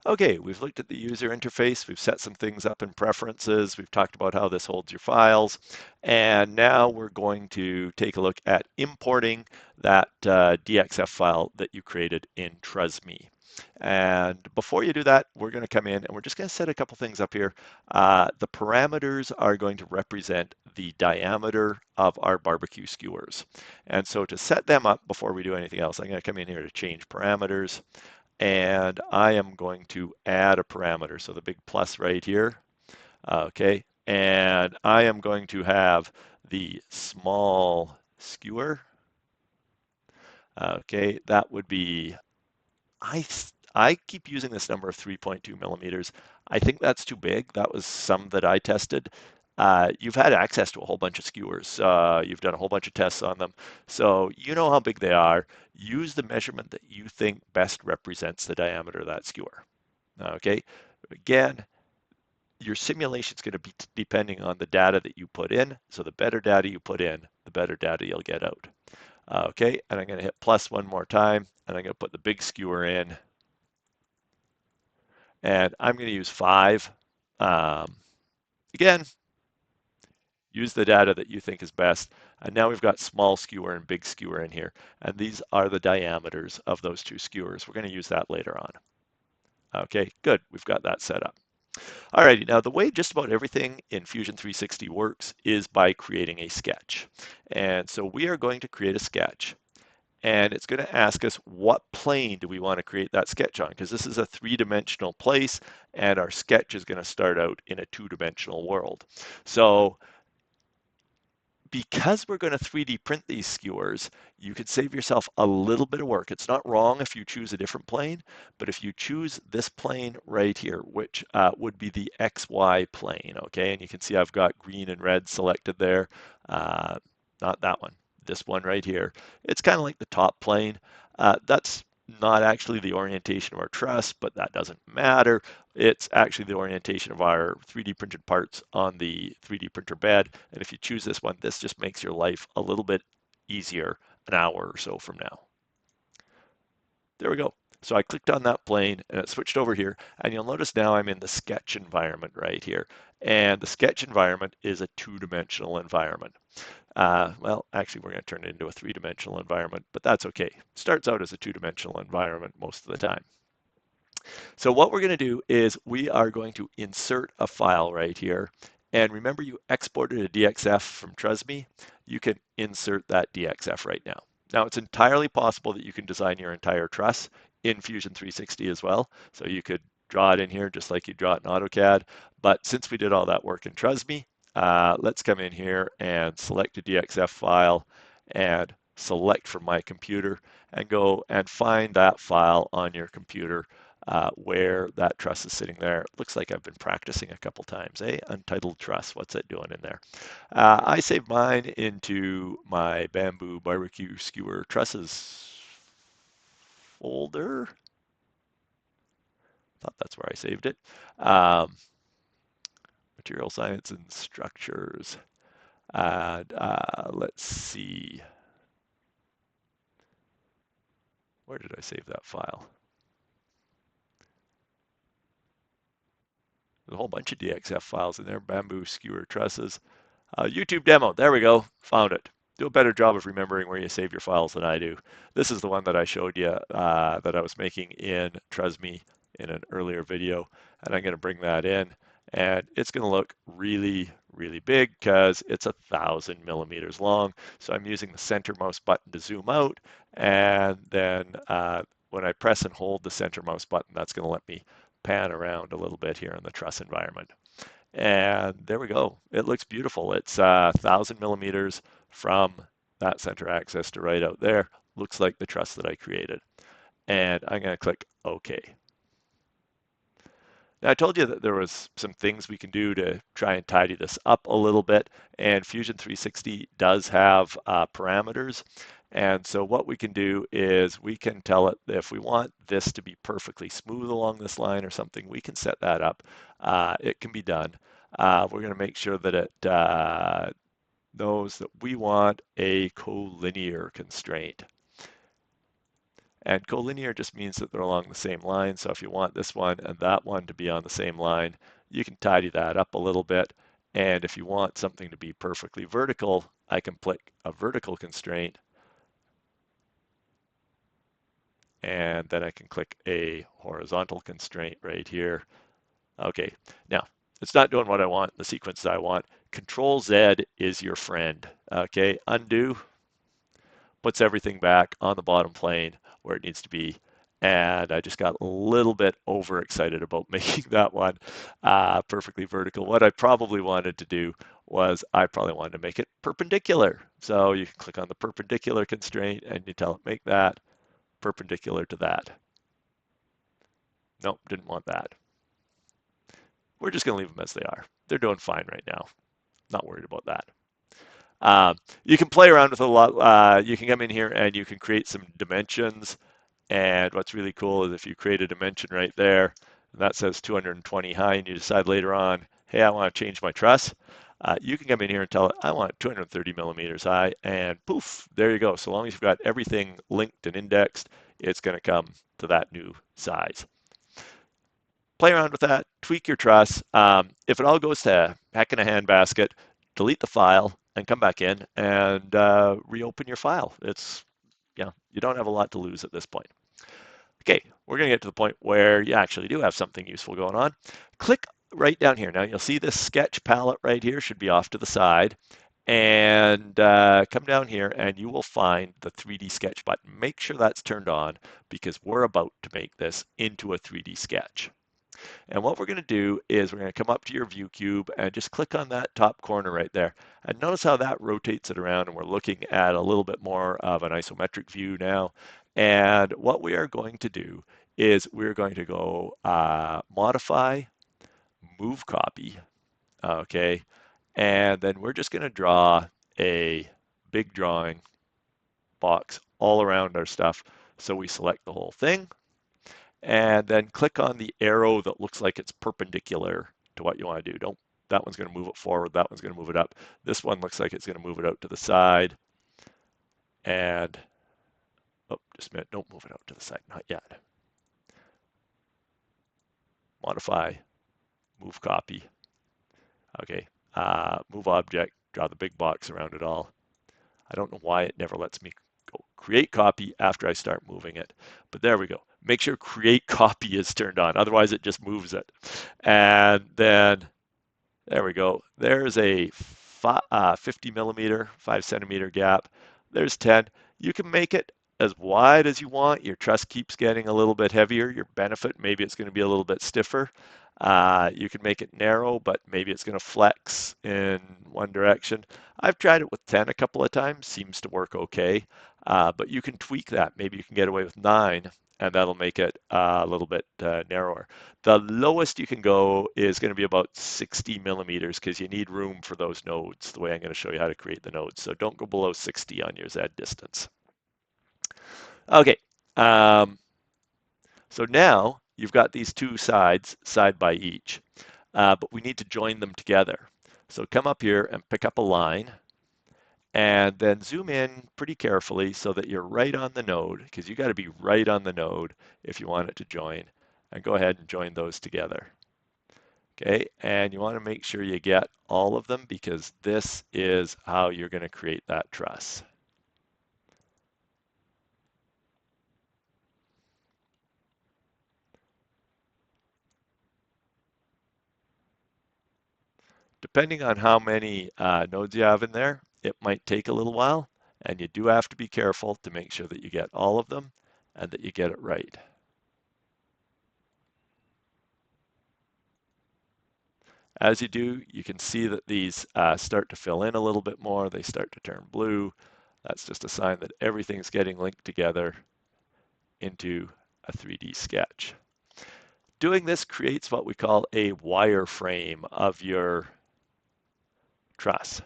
Okay, we've looked at the user interface, we've set some things up in preferences, we've talked about how this holds your files, and now we're going to take a look at importing that DXF file that you created in TrussMe. And before you do that, we're going to come in and we're just going to set a couple things up here. The parameters are going to represent the diameter of our barbecue skewers. And so to set them up before we do anything else, I'm going to come in here to change parameters and I am going to add a parameter. So the big plus right here, okay, and I am going to have the small skewer. Okay, that would be, I, I keep using this number of 3.2 millimeters. I think that's too big. That was some that I tested. You've had access to a whole bunch of skewers. You've done a whole bunch of tests on them. So you know how big they are. Use the measurement that you think best represents the diameter of that skewer. Okay. Again, your simulation is going to be depending on the data that you put in. So the better data you put in, the better data you'll get out. Okay, and I'm going to hit plus one more time, and I'm going to put the big skewer in, and I'm going to use 5. Um, Again, use the data that you think is best. And now we've got small skewer and big skewer in here, and these are the diameters of those two skewers. We're going to use that later on. Okay, good. We've got that set up. Alrighty, now the way just about everything in Fusion 360 works is by creating a sketch. And so we are going to create a sketch. And it's going to ask us what plane do we want to create that sketch on, because this is a 3-dimensional place and our sketch is going to start out in a 2-dimensional world. So because we're going to 3D print these skewers, you could save yourself a little bit of work. It's not wrong if you choose a different plane, but if you choose this plane right here, which would be the XY plane, okay? And you can see I've got green and red selected there. Not that one, this one right here. It's kind of like the top plane. That's not actually the orientation of our truss, but that doesn't matter. It's actually the orientation of our 3D printed parts on the 3D printer bed. And if you choose this one, this just makes your life a little bit easier an hour or so from now. There we go. So I clicked on that plane and it switched over here. And you'll notice now I'm in the sketch environment right here. And the sketch environment is a 2-dimensional environment. Well, actually, we're going to turn it into a 3-dimensional environment, but that's okay. It starts out as a 2-dimensional environment most of the time. So what we're going to do is we are going to insert a file right here. And remember you exported a DXF from TrussMe? You can insert that DXF right now. Now it's entirely possible that you can design your entire truss in Fusion 360 as well. So you could draw it in here just like you draw it in AutoCAD. But since we did all that work in TrussMe, let's come in here and select a DXF file and select from my computer and go and find that file on your computer where that truss is sitting there. It looks like I've been practicing a couple times. Untitled truss, what's it doing in there? I saved mine into my bamboo barbecue skewer trusses folder. Thought that's where I saved it. Um, Material science and structures. And let's see. Where did I save that file? There's a whole bunch of DXF files in there. Bamboo skewer trusses. YouTube demo. There we go. Found it. Do a better job of remembering where you save your files than I do. This is the one that I showed you that I was making in TrussMe in an earlier video. And I'm going to bring that in. And it's going to look really, really big because it's 1,000 millimeters long. So I'm using the center mouse button to zoom out. And then when I press and hold the center mouse button, that's going to let me pan around a little bit here in the truss environment. And there we go. It looks beautiful. It's 1,000 millimeters from that center axis to right out there. Looks like the truss that I created. And I'm going to click OK. Now, I told you that there was some things we can do to try and tidy this up a little bit. And Fusion 360 does have parameters. And so what we can do is we can tell it if we want this to be perfectly smooth along this line or something, we can set that up. It can be done. We're going to make sure that it knows that we want a collinear constraint. And collinear just means that they're along the same line. So if you want this one and that one to be on the same line, you can tidy that up a little bit. And if you want something to be perfectly vertical, I can click a vertical constraint, and then I can click a horizontal constraint right here. Okay, now it's not doing what I want, the sequence that I want. Control Z is your friend. Okay, undo, puts everything back on the bottom plane where it needs to be. And I just got a little bit overexcited about making that one perfectly vertical. What I probably wanted to do was I probably wanted to make it perpendicular. So you can click on the perpendicular constraint and you tell it make that perpendicular to that. Nope, didn't want that. We're just going to leave them as they are. They're doing fine right now. Not worried about that. You can play around with a lot. You can come in here and you can create some dimensions. And what's really cool is if you create a dimension right there, that says 220 high, and you decide later on, hey, I want to change my truss, you can come in here and tell it, I want 230 millimeters high, and poof, there you go. So long as you've got everything linked and indexed, it's going to come to that new size. Play around with that, tweak your truss. If it all goes to heck in a handbasket, delete the file and come back in and reopen your file. It's, you don't have a lot to lose at this point. Okay, we're going to get to the point where you actually do have something useful going on. Click right down here. Now you'll see this sketch palette right here should be off to the side. And come down here and you will find the 3D sketch button. Make sure that's turned on because we're about to make this into a 3D sketch. And what we're going to do is we're going to come up to your view cube and just click on that top corner right there. And notice how that rotates it around, and we're looking at a little bit more of an isometric view now. And what we are going to do is we're going to go modify, move copy, okay? And then we're just going to draw a big drawing box all around our stuff. So we select the whole thing and then click on the arrow that looks like it's perpendicular to what you want to do. Don't, that one's going to move it forward, that one's going to move it up. This one looks like it's going to move it out to the side. And, oh, just a minute, don't move it out to the side, not yet. Modify, move copy. Okay, move object, draw the big box around it all. I don't know why it never lets me go create copy after I start moving it, but there we go. Make sure create copy is turned on, otherwise it just moves it. And then there we go. There's a 50 millimeter, 5 centimeter gap. There's 10. You can make it as wide as you want. Your truss keeps getting a little bit heavier. Your benefit, maybe it's going to be a little bit stiffer. You can make it narrow, but maybe it's going to flex in one direction. I've tried it with 10 a couple of times, seems to work okay. But you can tweak that. Maybe you can get away with 9, and that'll make it a little bit narrower. The lowest you can go is going to be about 60 millimeters because you need room for those nodes, the way I'm going to show you how to create the nodes. So don't go below 60 on your Z distance. Okay, so now you've got these two sides side by each, but we need to join them together. So come up here and pick up a line and then zoom in pretty carefully so that you're right on the node, because you got to be right on the node if you want it to join, and go ahead and join those together. Okay, and you want to make sure you get all of them because this is how you're going to create that truss. Depending on how many nodes you have in there, it might take a little while, and you do have to be careful to make sure that you get all of them and that you get it right. As you do, you can see that these start to fill in a little bit more. They start to turn blue. That's just a sign that everything's getting linked together into a 3D sketch. Doing this creates what we call a wireframe of your truss.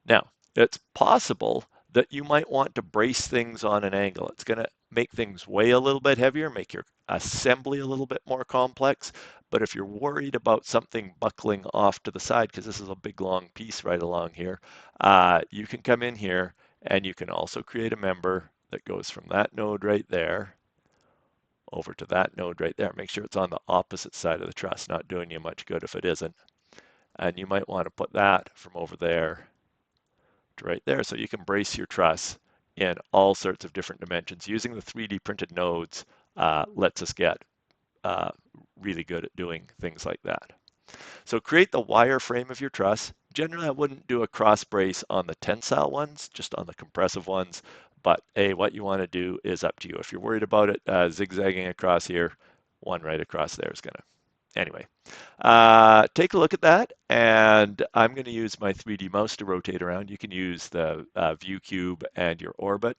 Now, it's possible that you might want to brace things on an angle. It's going to make things weigh a little bit heavier, make your assembly a little bit more complex. But if you're worried about something buckling off to the side, because this is a big long piece right along here, you can come in here and you can also create a member that goes from that node right there over to that node right there. Make sure it's on the opposite side of the truss, not doing you much good if it isn't. And you might want to put that from over there to right there so you can brace your truss in all sorts of different dimensions. Using the 3D printed nodes lets us get uh, really good at doing things like that. So create the wire frame of your truss. Generally, I wouldn't do a cross brace on the tensile ones, just on the compressive ones. But what you want to do is up to you. If you're worried about it zigzagging across here, one right across there is going to. Anyway, take a look at that, and I'm going to use my 3D mouse to rotate around. You can use the view cube and your orbit,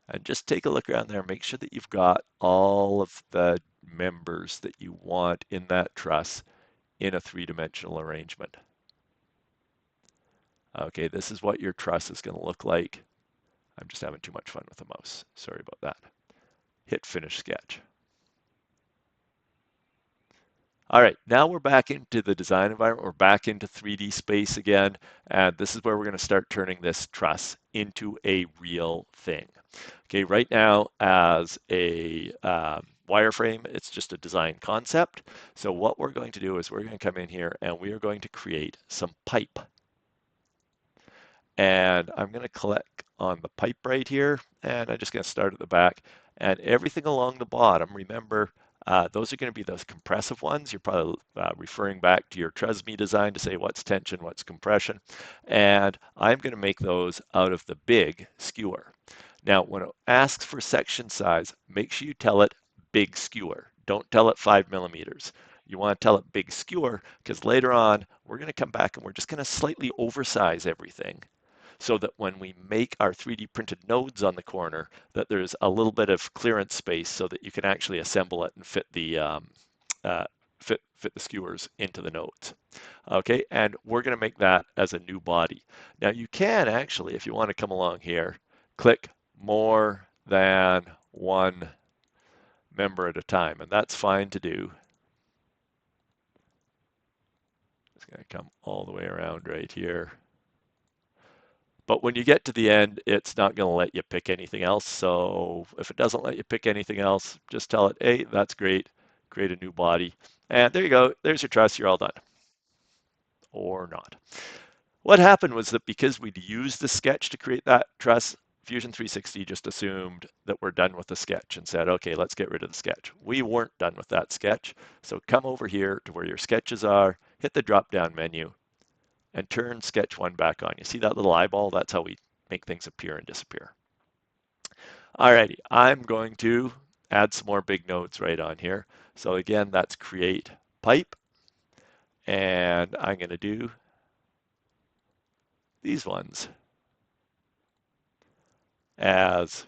and just take a look around there. Make sure that you've got all of the members that you want in that truss in a three-dimensional arrangement. Okay, this is what your truss is going to look like. I'm just having too much fun with the mouse. Sorry about that. Hit Finish Sketch. All right, now we're back into the design environment. We're back into 3D space again, and this is where we're going to start turning this truss into a real thing. Okay, right now as a wireframe, it's just a design concept. So what we're going to do is we're going to come in here and we are going to create some pipe. And I'm going to click on the pipe right here, and I'm just going to start at the back. And everything along the bottom, remember, those are going to be those compressive ones. You're probably referring back to your TRESME design to say what's tension, what's compression. And I'm going to make those out of the big skewer. Now, when it asks for section size, make sure you tell it big skewer. Don't tell it 5 millimeters. You want to tell it big skewer because later on, we're going to come back and we're just going to slightly oversize everything so that when we make our 3D printed nodes on the corner, that there's a little bit of clearance space so that you can actually assemble it and fit the fit the skewers into the nodes. Okay, and we're going to make that as a new body. Now you can actually, if you want to come along here, click more than one member at a time, and that's fine to do. It's going to come all the way around right here. But when you get to the end, it's not going to let you pick anything else. So if it doesn't let you pick anything else, just tell it, hey, that's great. Create a new body. And there you go. There's your truss. You're all done. Or not. What happened was that because we'd used the sketch to create that truss, Fusion 360 just assumed that we're done with the sketch and said, okay, let's get rid of the sketch. We weren't done with that sketch. So come over here to where your sketches are, hit the drop-down menu, and turn sketch one back on. You see that little eyeball? That's how we make things appear and disappear. Alrighty, I'm going to add some more big nodes right on here. So again, that's create pipe. And I'm going to do these ones as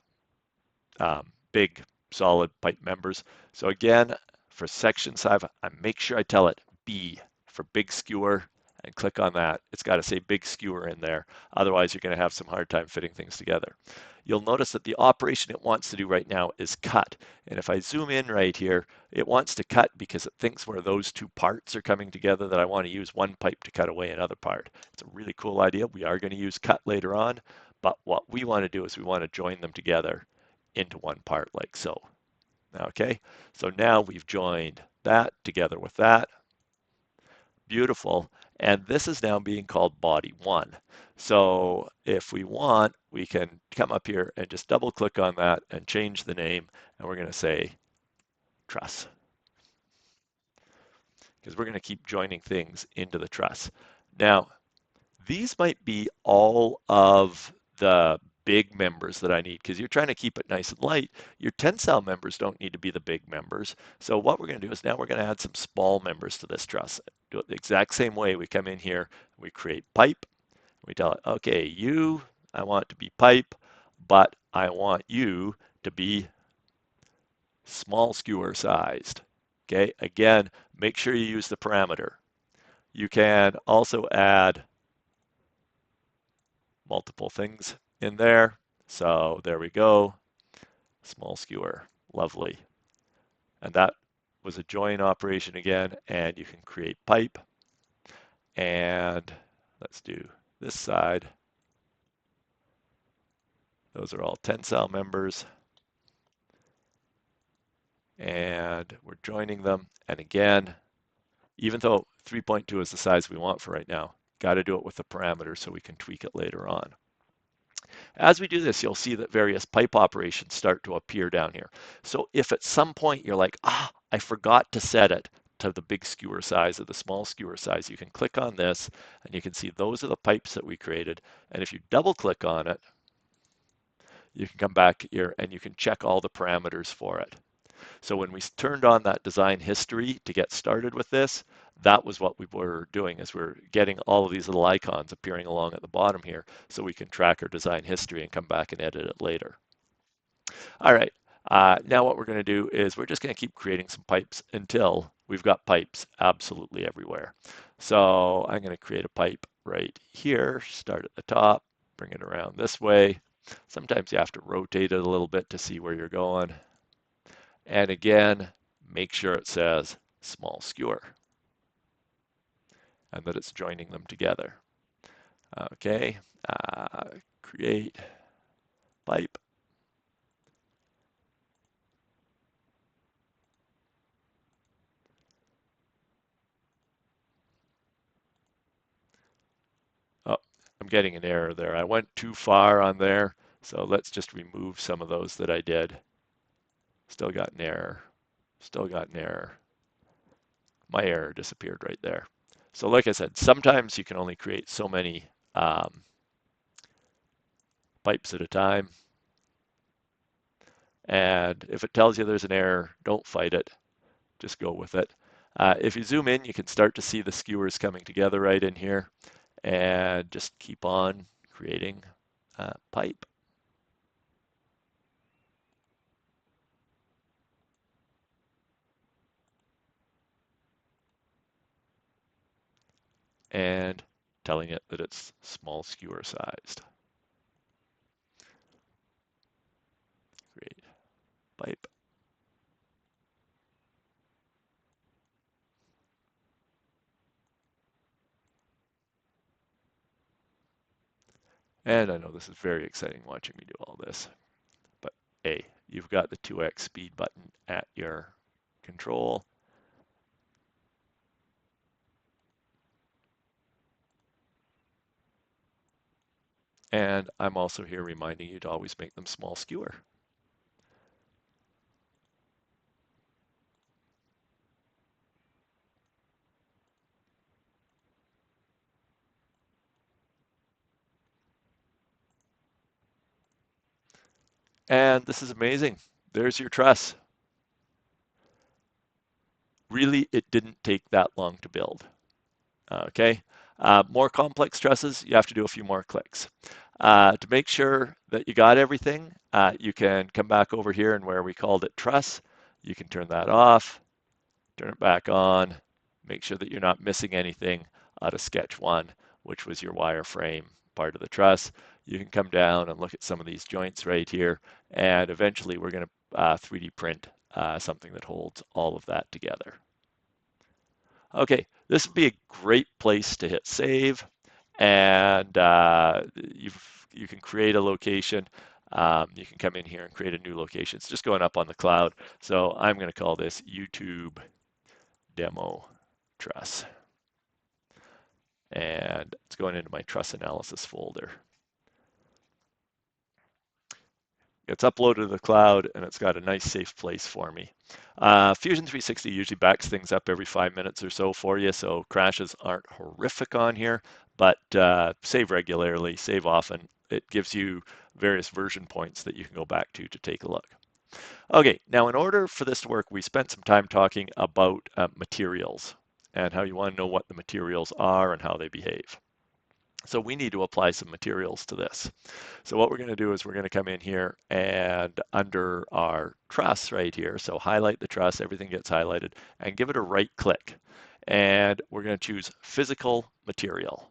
big solid pipe members. So again, for section size, I make sure I tell it B for big skewer and click on that. It's got to say big skewer in there. Otherwise, you're going to have some hard time fitting things together. You'll notice that the operation it wants to do right now is cut. And if I zoom in right here, it wants to cut because it thinks where those two parts are coming together that I want to use one pipe to cut away another part. It's a really cool idea. We are going to use cut later on, but what we want to do is we want to join them together into one part like so. Okay, so now we've joined that together with that. Beautiful. And this is now being called body one. So if we want, we can come up here and just double click on that and change the name. And we're going to say truss, because we're going to keep joining things into the truss. Now, these might be all of the big members that I need because you're trying to keep it nice and light. Your tensile members don't need to be the big members. So what we're going to do is now we're going to add some small members to this truss. Do it the exact same way. We come in here, we create pipe. We tell it, okay, you, I want to be pipe, but I want you to be small skewer sized. Okay, again, make sure you use the parameter. You can also add multiple things in there. So there we go, small skewer, lovely. And that was a join operation again, and you can create pipe. And let's do this side. Those are all tensile members. and we're joining them. And again, even though 3.2 is the size we want for right now, got to do it with the parameters so we can tweak it later on. As we do this, you'll see that various pipe operations start to appear down here. So if at some point you're like, I forgot to set it to the big skewer size or the small skewer size, you can click on this and you can see those are the pipes that we created. And if you double click on it, you can come back here and you can check all the parameters for it. So when we turned on that design history to get started with this, that was what we were doing, is we're getting all of these little icons appearing along at the bottom here so we can track our design history and come back and edit it later. All right, now what we're going to do is we're just going to keep creating some pipes until we've got pipes absolutely everywhere. So I'm going to create a pipe right here, start at the top, bring it around this way. Sometimes you have to rotate it a little bit to see where you're going. And again, make sure it says small skewer and that it's joining them together. Okay, create pipe. Oh, I'm getting an error there. I went too far on there. So let's just remove some of those that I did. Still got an error. Still got an error. My error disappeared right there. So like I said, sometimes you can only create so many pipes at a time. And if it tells you there's an error, don't fight it. Just go with it. If you zoom in, you can start to see the skewers coming together right in here, and just keep on creating pipe. And telling it that it's small skewer sized. Create pipe. And I know this is very exciting watching me do all this, but hey, you've got the 2x speed button at your control. And I'm also here reminding you to always make them small skewer. And this is amazing. There's your truss. Really, it didn't take that long to build. Okay, more complex trusses, you have to do a few more clicks. To make sure that you got everything, you can come back over here and where we called it truss, you can turn that off, turn it back on, make sure that you're not missing anything out of sketch one, which was your wireframe part of the truss. You can come down and look at some of these joints right here, and eventually we're going to 3D print something that holds all of that together. Okay, this would be a great place to hit save, and you can create a location. You can come in here and create a new location. It's just going up on the cloud. So I'm going to call this YouTube Demo Truss, and it's going into my truss analysis folder. It's uploaded to the cloud and it's got a nice safe place for me. Fusion 360 usually backs things up every 5 minutes or so for you, so crashes aren't horrific on here, but save regularly, save often. It gives you various version points that you can go back to take a look. Okay, now in order for this to work, we spent some time talking about materials and how you want to know what the materials are and how they behave. So we need to apply some materials to this. So what we're going to do is we're going to come in here and under our truss right here, so highlight the truss, everything gets highlighted, and give it a right click. And we're going to choose physical material.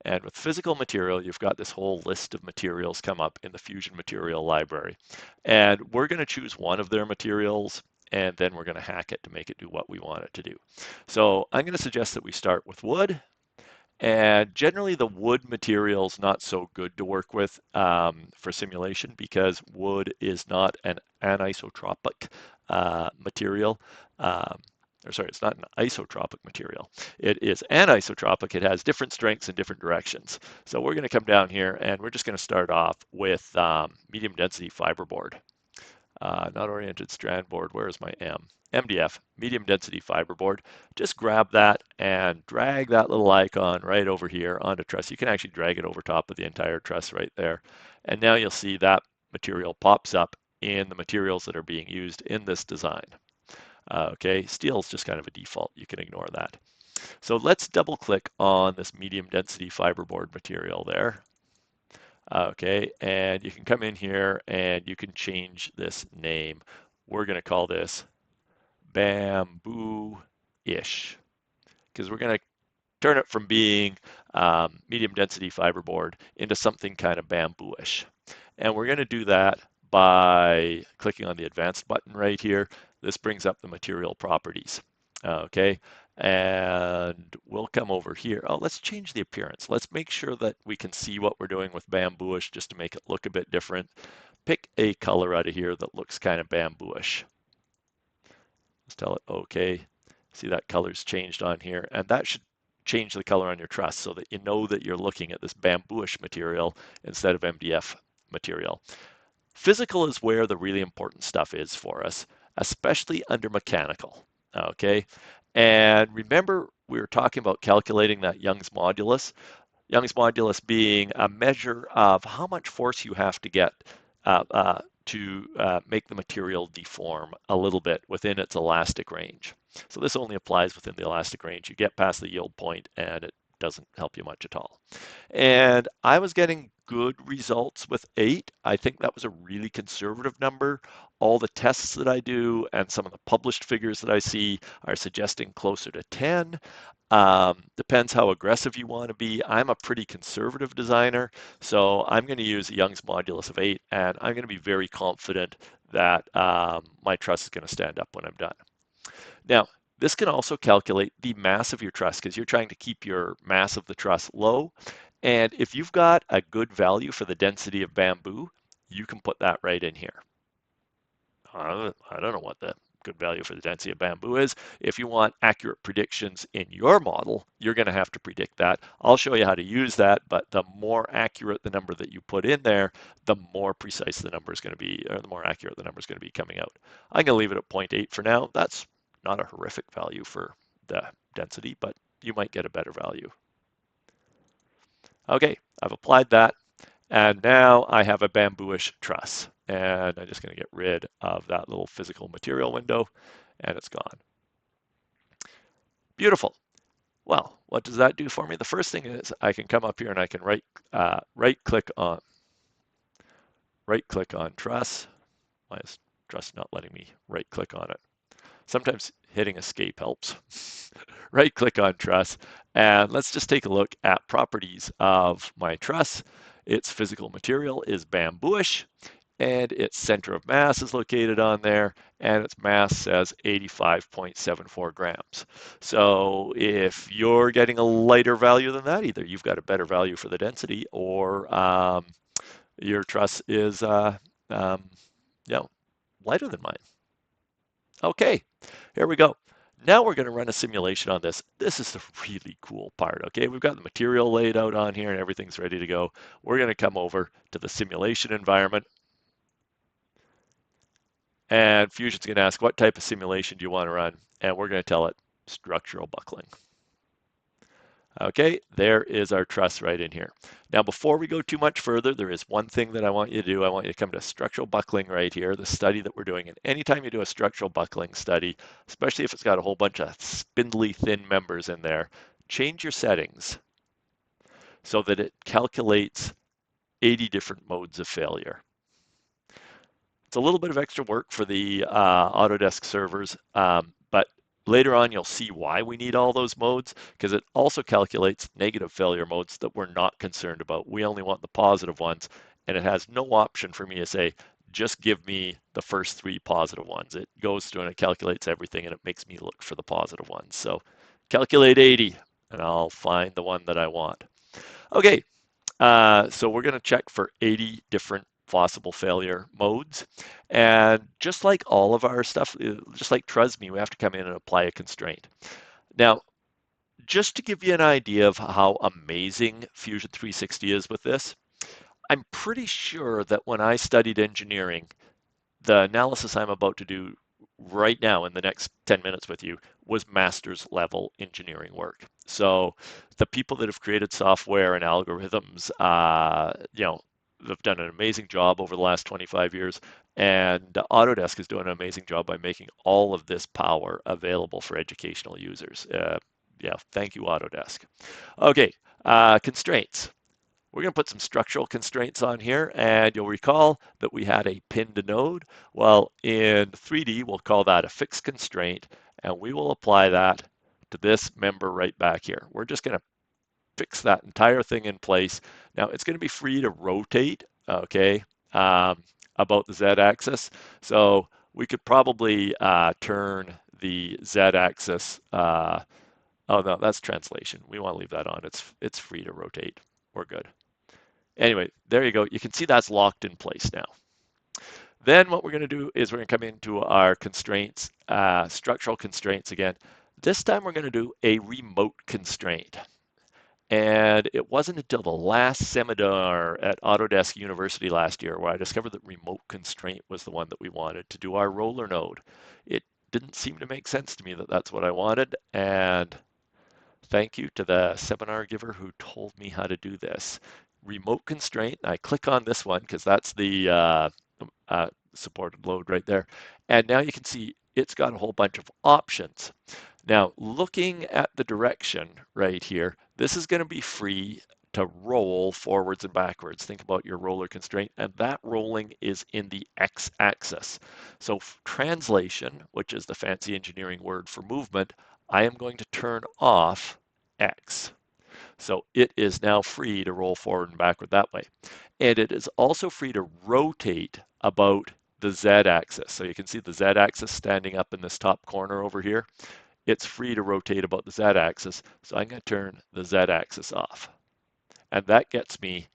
And with physical material, you've got this whole list of materials come up in the Fusion material library. And we're going to choose one of their materials, and then we're going to hack it to make it do what we want it to do. So I'm going to suggest that we start with wood. And generally, the wood material is not so good to work with for simulation because wood is not an anisotropic material. Um, or sorry, it's not an isotropic material. It is anisotropic. It has different strengths in different directions. So we're going to come down here and we're just going to start off with medium density fiberboard. Not oriented strand board. Where is my M? MDF, medium density fiberboard. Just grab that and drag that little icon right over here onto truss. You can actually drag it over top of the entire truss right there. And now you'll see that material pops up in the materials that are being used in this design. Okay, steel is just kind of a default. You can ignore that. So let's double click on this medium density fiberboard material there. Okay, and you can come in here and you can change this name. We're going to call this bamboo-ish because we're going to turn it from being medium density fiberboard into something kind of bamboo-ish. And we're going to do that by clicking on the advanced button right here. This brings up the material properties. Okay, and we'll come over here. Oh, let's change the appearance. Let's make sure that we can see what we're doing with bamboo-ish just to make it look a bit different. Pick a color out of here that looks kind of bamboo-ish. Let's tell it okay. See that color's changed on here, and that should change the color on your truss so that you know that you're looking at this bamboo-ish material instead of MDF material. Physical is where the really important stuff is for us, especially under mechanical. Okay, and remember we were talking about calculating that Young's modulus. Young's modulus being a measure of how much force you have to get to make the material deform a little bit within its elastic range. So this only applies within the elastic range. You get past the yield point and it doesn't help you much at all. And I was getting good results with 8. I think that was a really conservative number. All the tests that I do and some of the published figures that I see are suggesting closer to 10. Depends how aggressive you want to be. I'm a pretty conservative designer, so I'm going to use a Young's modulus of 8, and I'm going to be very confident that my truss is going to stand up when I'm done. Now, this can also calculate the mass of your truss because you're trying to keep your mass of the truss low. And if you've got a good value for the density of bamboo, you can put that right in here. I don't know what the good value for the density of bamboo is. If you want accurate predictions in your model, you're going to have to predict that. I'll show you how to use that, but the more accurate the number that you put in there, the more precise the number is going to be, or the more accurate the number is going to be coming out. I'm going to leave it at 0.8 for now. That's not a horrific value for the density, but you might get a better value. Okay, I've applied that. And now I have a bamboo-ish truss. And I'm just going to get rid of that little physical material window, and it's gone. Beautiful. Well, what does that do for me? The first thing is I can come up here and I can right click on truss. Why is truss not letting me right click on it? Sometimes hitting escape helps. Right click on truss, and let's just take a look at properties of my truss. Its physical material is bamboo-ish, and its center of mass is located on there, and its mass says 85.74 grams. So if you're getting a lighter value than that, either you've got a better value for the density, or your truss is lighter than mine. Okay, here we go. Now we're going to run a simulation on this. This is the really cool part, okay? We've got the material laid out on here and everything's ready to go. We're going to come over to the simulation environment. And Fusion's going to ask, what type of simulation do you want to run? And we're going to tell it structural buckling. Okay, there is our truss right in here. Now, before we go too much further, there is one thing that I want you to do. I want you to come to structural buckling right here, the study that we're doing. And anytime you do a structural buckling study, especially if it's got a whole bunch of spindly, thin members in there, change your settings so that it calculates 80 different modes of failure. It's a little bit of extra work for the Autodesk servers, but later on you'll see why we need all those modes, because it also calculates negative failure modes that we're not concerned about. We only want the positive ones, and it has no option for me to say, just give me the first 3 positive ones. It goes through and it calculates everything, and it makes me look for the positive ones. So calculate 80. and I'll find the one that I want. Okay, so we're going to check for 80 different possible failure modes. And just like all of our stuff, just like TRUSME, we have to come in and apply a constraint. Now, just to give you an idea of how amazing Fusion 360 is with this, I'm pretty sure that when I studied engineering, the analysis I'm about to do right now in the next 10 minutes with you was master's level engineering work. So the people that have created software and algorithms, have done an amazing job over the last 25 years. And Autodesk is doing an amazing job by making all of this power available for educational users. Yeah, thank you, Autodesk. Okay, constraints. We're going to put some structural constraints on here, and you'll recall that we had a pinned node. Well, in 3D, we'll call that a fixed constraint, and we will apply that to this member right back here. We're just going to fix that entire thing in place. Now, it's going to be free to rotate, okay, about the z-axis. So we could probably turn the z-axis. Oh no, that's translation. We want to leave that on. It's free to rotate. We're good. Anyway, there you go. You can see that's locked in place now. Then what we're going to do is we're going to come into our constraints, structural constraints again. This time we're going to do a remote constraint. And it wasn't until the last seminar at Autodesk University last year where I discovered that remote constraint was the one that we wanted to do our roller node. It didn't seem to make sense to me that that's what I wanted. And thank you to the seminar giver who told me how to do this. Remote constraint, I click on this one because that's the supported load right there. And now you can see it's got a whole bunch of options. Now, looking at the direction right here, this is going to be free to roll forwards and backwards. Think about your roller constraint, and that rolling is in the x-axis. So translation, which is the fancy engineering word for movement, I am going to turn off x. So it is now free to roll forward and backward that way. And it is also free to rotate about the z-axis. So you can see the z-axis standing up in this top corner over here. It's free to rotate about the z-axis. So I'm going to turn the z-axis off. And that gets me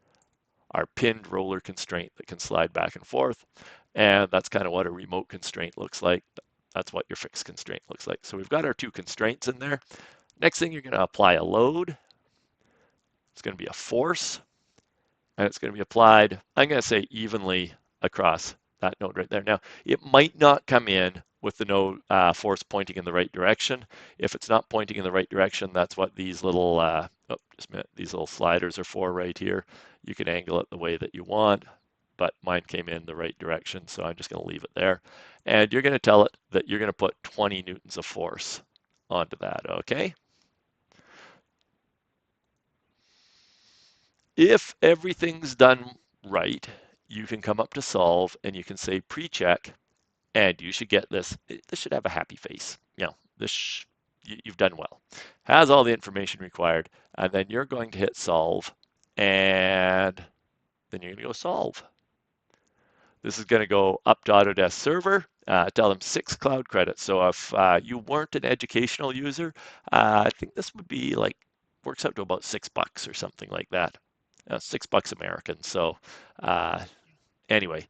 our pinned roller constraint that can slide back and forth. And that's kind of what a remote constraint looks like. That's what your fixed constraint looks like. So we've got our two constraints in there. Next thing, you're going to apply a load. It's going to be a force, and it's going to be applied, I'm going to say evenly across that node right there. Now, it might not come in with the node force pointing in the right direction. If it's not pointing in the right direction, that's what these little, just a minute, these little sliders are for right here. You can angle it the way that you want, but mine came in the right direction, so I'm just going to leave it there. And you're going to tell it that you're going to put 20 newtons of force onto that, okay? If everything's done right, you can come up to solve and you can say pre-check, and you should get this. This should have a happy face. You've done well. Has all the information required, and then you're going to hit solve, and then you're going to go solve. This is going to go up to Autodesk server, tell them 6 cloud credits. So if you weren't an educational user, I think this would be like, works out to about $6 or something like that. $6 American. So anyway,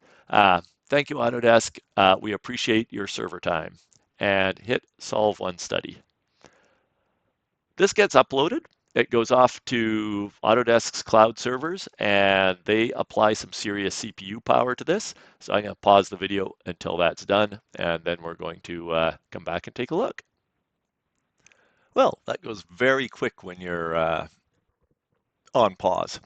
thank you, Autodesk. We appreciate your server time. And hit solve one study. This gets uploaded. It goes off to Autodesk's cloud servers, and they apply some serious CPU power to this. So I'm going to pause the video until that's done, and then we're going to come back and take a look. Well, that goes very quick when you're on pause.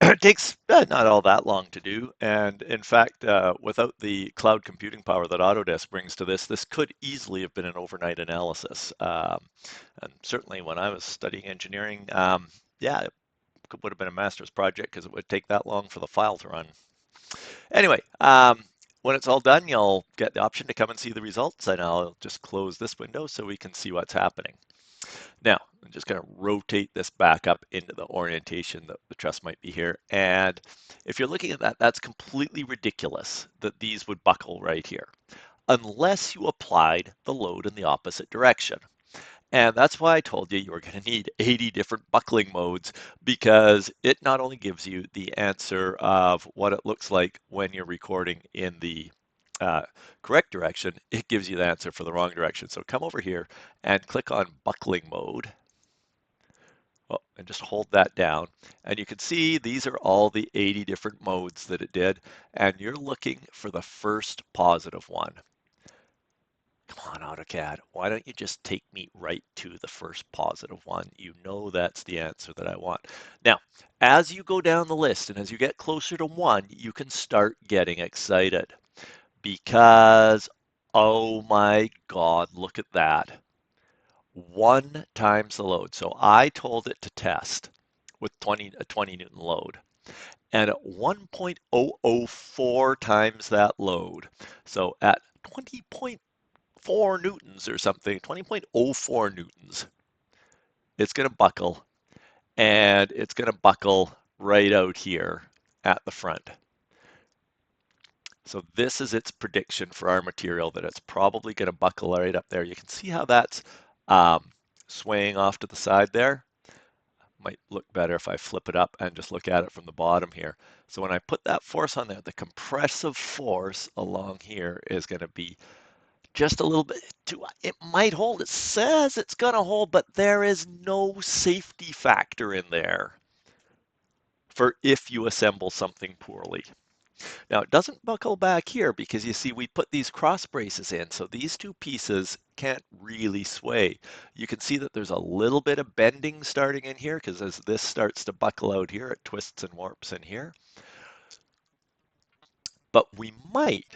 It takes not all that long to do, and in fact, without the cloud computing power that Autodesk brings to this, this could easily have been an overnight analysis. And certainly when I was studying engineering, yeah, it would have been a master's project because it would take that long for the file to run. Anyway, when it's all done, you'll get the option to come and see the results, and I'll just close this window so we can see what's happening. Now, I'm just going to rotate this back up into the orientation that the truss might be here. And if you're looking at that, that's completely ridiculous that these would buckle right here, unless you applied the load in the opposite direction. And that's why I told you were going to need 80 different buckling modes because it not only gives you the answer of what it looks like when you're recording in the uh, correct direction, it gives you the answer for the wrong direction. So come over here and click on buckling mode. Oh, and just hold that down. And you can see these are all the 80 different modes that it did. And you're looking for the first positive one. Come on, AutoCAD. Why don't you just take me right to the first positive one? You know that's the answer that I want. Now, as you go down the list and as you get closer to one, you can start getting excited because, oh my God, look at that. 1 times the load. So I told it to test with a 20 Newton load. And at 1.004 times that load, so at 20.4 newtons or something, 20.04 newtons, it's going to buckle, and it's going to buckle right out here at the front. So this is its prediction for our material, that it's probably going to buckle right up there. You can see how that's swaying off to the side there. Might look better if I flip it up and just look at it from the bottom here. So when I put that force on there, the compressive force along here is going to be just a little bit too, it might hold. It says it's going to hold, but there is no safety factor in there for if you assemble something poorly. Now it doesn't buckle back here because you see we put these cross braces in, so these two pieces can't really sway. You can see that there's a little bit of bending starting in here because as this starts to buckle out here, it twists and warps in here. But we might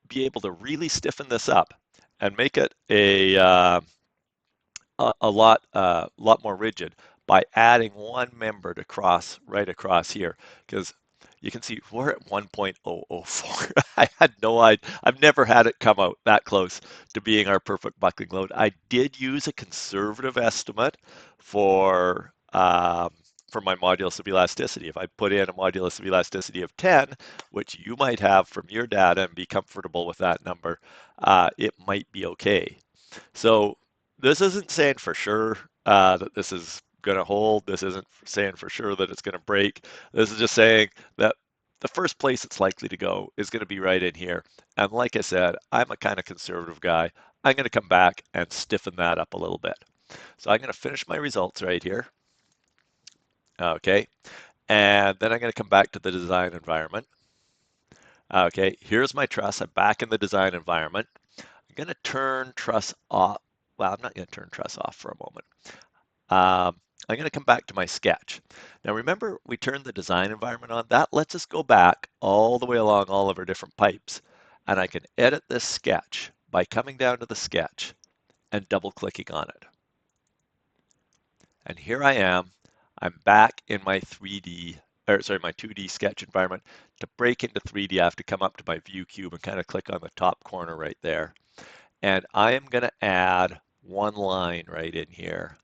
be able to really stiffen this up and make it a lot more rigid by adding one member to cross right across here, because you can see we're at 1.004. I had no idea. I've never had it come out that close to being our perfect buckling load. I did use a conservative estimate for my modulus of elasticity. If I put in a modulus of elasticity of 10, which you might have from your data and be comfortable with that number, it might be okay. So this isn't saying for sure that this is going to hold. This isn't saying for sure that it's going to break. This is just saying that the first place it's likely to go is going to be right in here. And like I said, I'm a kind of conservative guy. I'm going to come back and stiffen that up a little bit. So I'm going to finish my results right here. Okay. And then I'm going to come back to the design environment. Okay. Here's my truss. I'm back in the design environment. I'm going to turn truss off. Well, I'm not going to turn truss off for a moment. I'm going to come back to my sketch. Now remember, we turned the design environment on. That lets us go back all the way along all of our different pipes. And I can edit this sketch by coming down to the sketch and double clicking on it. And here I am. I'm back in my 2D sketch environment. To break into 3D, I have to come up to my view cube and kind of click on the top corner right there. And I am going to add one line right in here.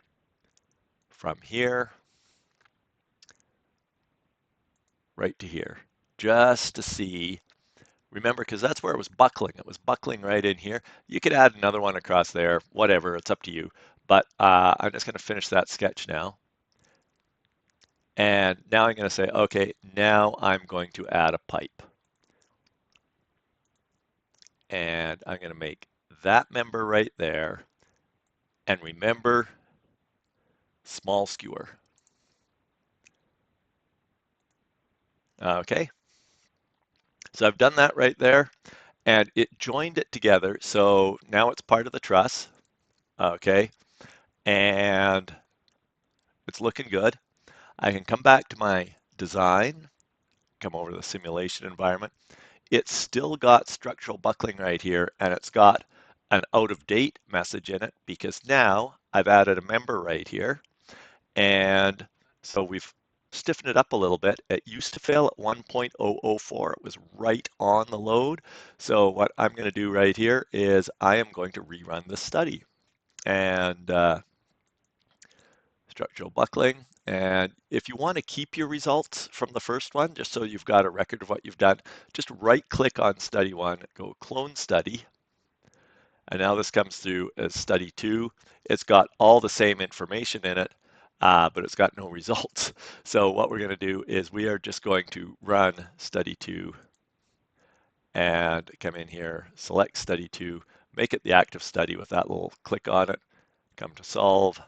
From here right to here, just to see. Remember, because that's where it was buckling. It was buckling right in here. You could add another one across there, whatever, it's up to you. But I'm just going to finish that sketch now. And now I'm going to say, okay, now I'm going to add a pipe. And I'm going to make that member right there. And remember, small skewer. Okay, so I've done that right there. And it joined it together. So now it's part of the truss. Okay, and it's looking good. I can come back to my design, come over to the simulation environment. It's still got structural buckling right here, and it's got an out of date message in it because now I've added a member right here. And so we've stiffened it up a little bit. It used to fail at 1.004. It was right on the load. So what I'm going to do right here is I am going to rerun this study. And structural buckling. And if you want to keep your results from the first one, just so you've got a record of what you've done, just right click on study one, go clone study, And now this comes through as study 2. It's got all the same information in it, but it's got no results. So what we're going to do is we are just going to run study 2 and come in here, select study 2, make it the active study with that little click on it, come to solve,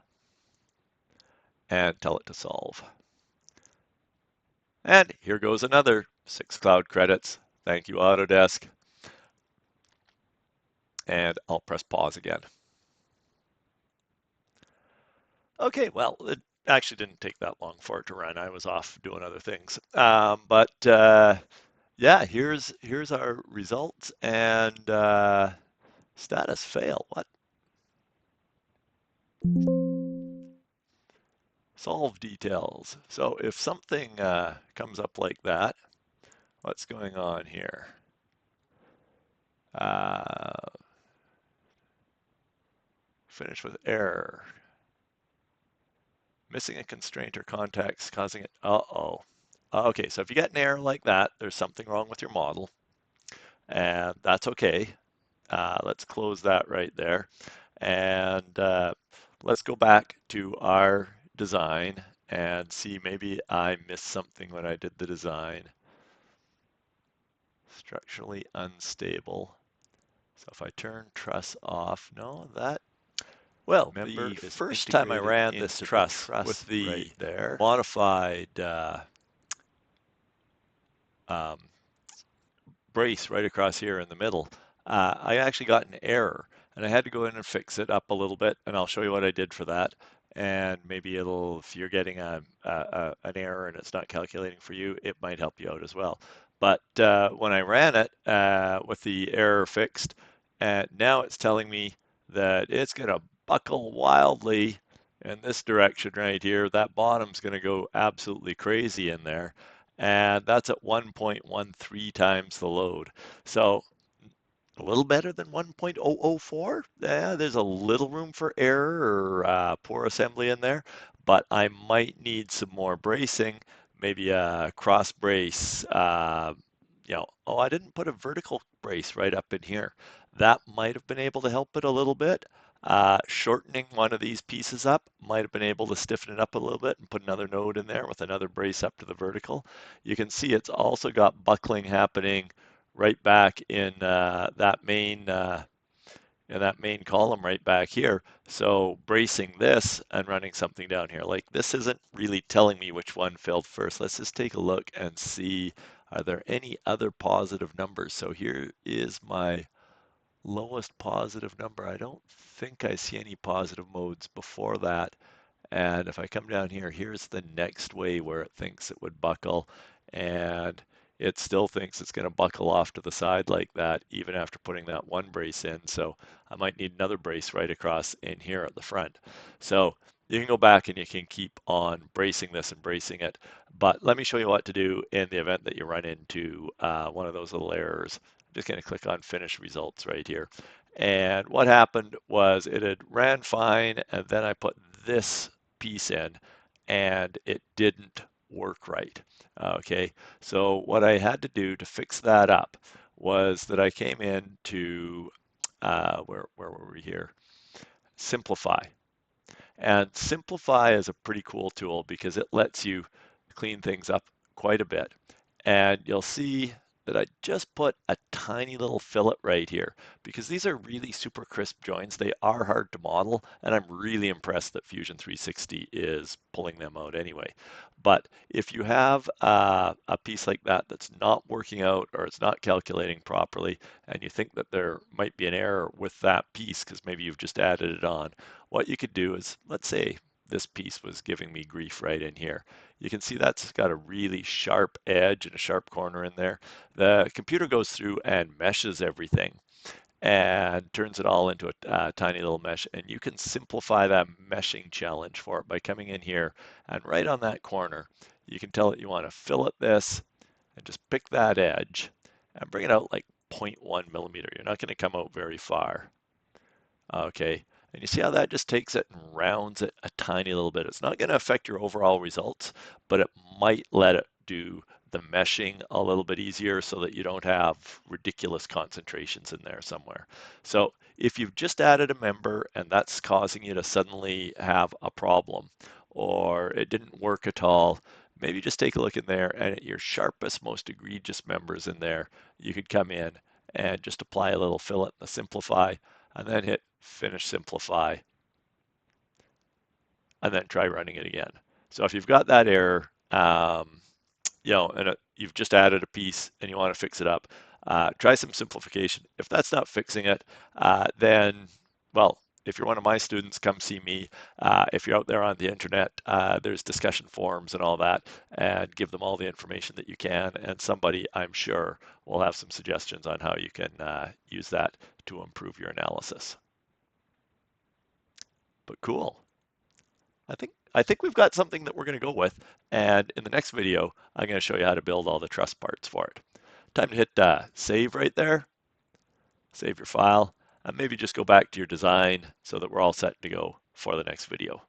and tell it to solve. And here goes another 6 cloud credits. Thank you, Autodesk. And I'll press pause again. Okay, well, it actually didn't take that long for it to run. I was off doing other things. Yeah, here's our results and status fail. What? Solve details. So if something comes up like that, what's going on here? Finish with error. Missing a constraint or context causing it. Uh-oh. Okay, so if you get an error like that, there's something wrong with your model, and that's okay. Let's close that right there. And let's go back to our design and see maybe I missed something when I did the design. Structurally unstable. So if I turn truss off, no, that, well, remember the first time I ran this truss with the modified um, brace right across here in the middle, I actually got an error and I had to go in and fix it up a little bit, and I'll show you what I did for that. And maybe it'll, if you're getting an error and it's not calculating for you, it might help you out as well. But when I ran it with the error fixed, now it's telling me that it's going to buckle wildly in this direction right here. That bottom's going to go absolutely crazy in there, and that's at 1.13 times the load. So a little better than 1.004. Yeah, there's a little room for error or poor assembly in there, but I might need some more bracing, maybe a cross brace. Oh, I didn't put a vertical brace right up in here. That might have been able to help it a little bit. Shortening one of these pieces up might have been able to stiffen it up a little bit and put another node in there with another brace up to the vertical. You can see it's also got buckling happening right back in that main column right back here. So bracing this and running something down here, like this isn't really telling me which one failed first. Let's just take a look and see, are there any other positive numbers? So here is my lowest positive number. I don't think I see any positive modes before that. And if I come down here, here's the next way where it thinks it would buckle. And it still thinks it's going to buckle off to the side like that, even after putting that one brace in. So I might need another brace right across in here at the front. So you can go back and you can keep on bracing this and bracing it. But let me show you what to do in the event that you run into one of those little errors. I'm just going to click on Finish Results right here. And what happened was it had ran fine, and then I put this piece in and it didn't work right. Okay, so what I had to do to fix that up was that I came in to, where were we here? Simplify. And Simplify is a pretty cool tool because it lets you clean things up quite a bit. And you'll see that I just put a tiny little fillet right here because these are really super crisp joints. They are hard to model, and I'm really impressed that Fusion 360 is pulling them out anyway. But if you have a piece like that that's not working out or it's not calculating properly, and you think that there might be an error with that piece because maybe you've just added it on, what you could do is, let's say this piece was giving me grief right in here. You can see that's got a really sharp edge and a sharp corner in there. The computer goes through and meshes everything and turns it all into a tiny little mesh. And you can simplify that meshing challenge for it by coming in here and right on that corner, you can tell it you want to fillet this and just pick that edge and bring it out like 0.1 millimeter. You're not going to come out very far. Okay, and you see how that just takes it and rounds it a tiny little bit. It's not going to affect your overall results, but it might let it do the meshing a little bit easier so that you don't have ridiculous concentrations in there somewhere. So if you've just added a member and that's causing you to suddenly have a problem or it didn't work at all, maybe just take a look in there and at your sharpest, most egregious members in there, you could come in and just apply a little fillet in the simplify and then hit finish simplify and then try running it again. So if you've got that error, and you've just added a piece and you want to fix it up, try some simplification. If that's not fixing it, then, well, if you're one of my students, come see me. If you're out there on the internet, there's discussion forums and all that, and give them all the information that you can. And somebody, I'm sure, will have some suggestions on how you can use that to improve your analysis. But cool. I think we've got something that we're going to go with. And in the next video, I'm going to show you how to build all the truss parts for it. Time to hit save right there, save your file, and maybe just go back to your design so that we're all set to go for the next video.